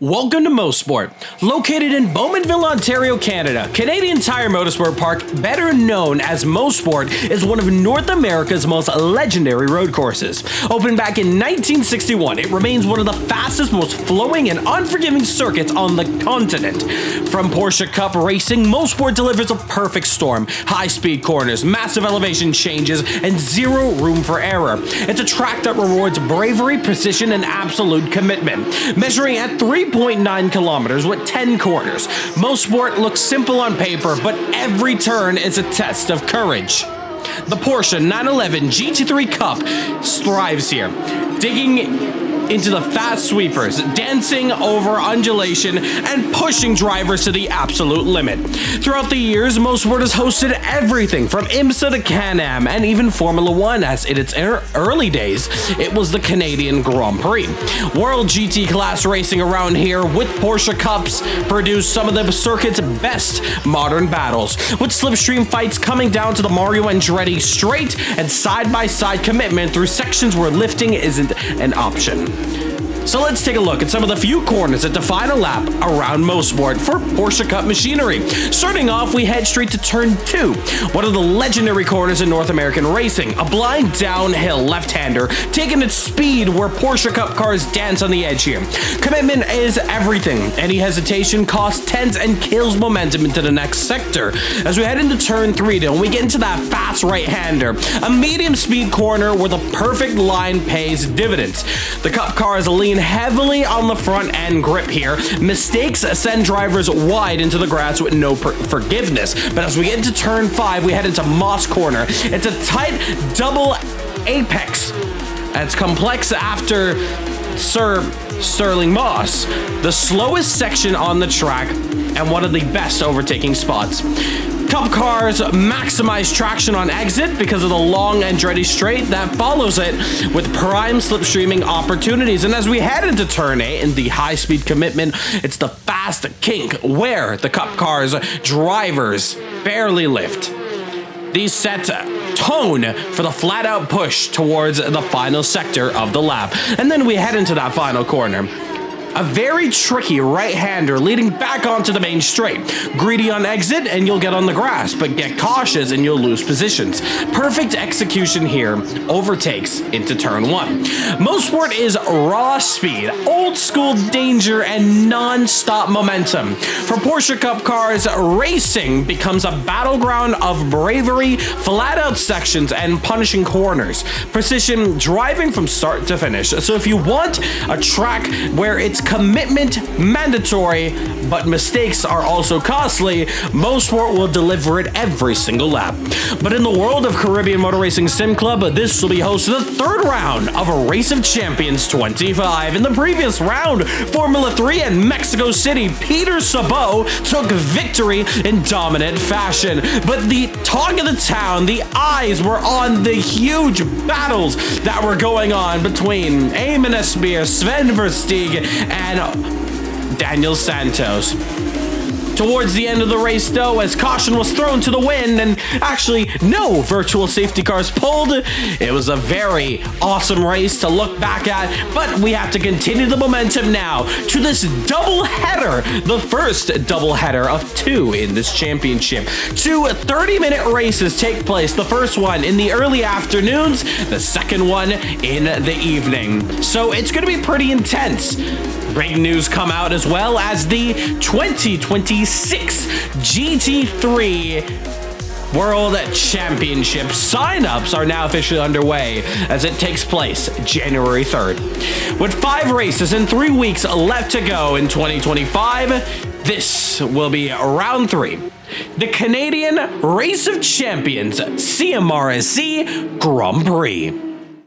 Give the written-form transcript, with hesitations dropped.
Welcome to Mosport. Located in Bowmanville, Ontario, Canada, Canadian Tire Motorsport Park, better known as Mosport, is one of North America's most legendary road courses. Opened back in 1961, it remains one of the fastest, most flowing, and unforgiving circuits on the continent. From Porsche Cup racing, Mosport delivers a perfect storm: high-speed corners, massive elevation changes, and zero room for error. It's a track that rewards bravery, precision, and absolute commitment. Measuring at 3.9 kilometers with 10 corners, Mosport looks simple on paper, but every turn is a test of courage. The Porsche 911 GT3 Cup thrives here, digging into the fast sweepers, dancing over undulation, and pushing drivers to the absolute limit. Throughout the years, Mosport has hosted everything from IMSA to Can-Am and even Formula One, as in its early days, it was the Canadian Grand Prix. World GT class racing around here with Porsche Cups produced some of the circuit's best modern battles, with slipstream fights coming down to the Mario Andretti straight and side-by-side commitment through sections where lifting isn't an option. So let's take a look at some of the few corners that define a lap around Mosport for Porsche Cup machinery. Starting off, we head straight to turn 2, one of the legendary corners in North American racing. A blind downhill left-hander, taking its speed where Porsche Cup cars dance on the edge here. Commitment is everything. Any hesitation costs tenths and kills momentum into the next sector. As we head into turn 3, though, we get into that fast right-hander, a medium-speed corner where the perfect line pays dividends. The Cup cars lean heavily on the front end grip here. Mistakes send drivers wide into the grass with no forgiveness. But as we get into turn 5, we head into Moss Corner. It's a tight double apex. It's complex after Sir Sterling Moss, the slowest section on the track and one of the best overtaking spots. Cup cars maximize traction on exit because of the long Andretti straight that follows it with prime slipstreaming opportunities. And as we head into turn 8 in the high-speed commitment, it's the fast kink where the Cup cars drivers barely lift. These set tone for the flat-out push towards the final sector of the lap. And then we head into that final corner. A very tricky right-hander leading back onto the main straight. Greedy on exit and you'll get on the grass, but get cautious and you'll lose positions. Perfect execution here, overtakes into turn 1. Mosport is raw speed, old-school danger, and non-stop momentum. For Porsche Cup cars, racing becomes a battleground of bravery, flat-out sections, and punishing corners. Precision driving from start to finish. So if you want a track where it's commitment mandatory, but mistakes are also costly, Mosport will deliver it every single lap. But in the world of Caribbean Motor Racing Sim Club, this will be host to the third round of a Race of Champions 25. In the previous round, Formula 3 and Mexico City, Peter Sabot took victory in dominant fashion. But the talk of the town, the eyes were on the huge battles that were going on between Eamon Espeir, Sven Versteeg, and Daniel Santos. Towards the end of the race, though, as caution was thrown to the wind and actually no virtual safety cars pulled, it was a very awesome race to look back at, but we have to continue the momentum now to this double header, the first double header of 2 in this championship. 2 30-minute races take place, the first one in the early afternoons, the second one in the evening. So it's going to be pretty intense. Big news come out as well as the 2026 GT3 World Championship sign-ups are now officially underway as it takes place January 3rd. With 5 races and 3 weeks left to go in 2025, this will be round 3. The Canadian Race of Champions CMRSC Grand Prix.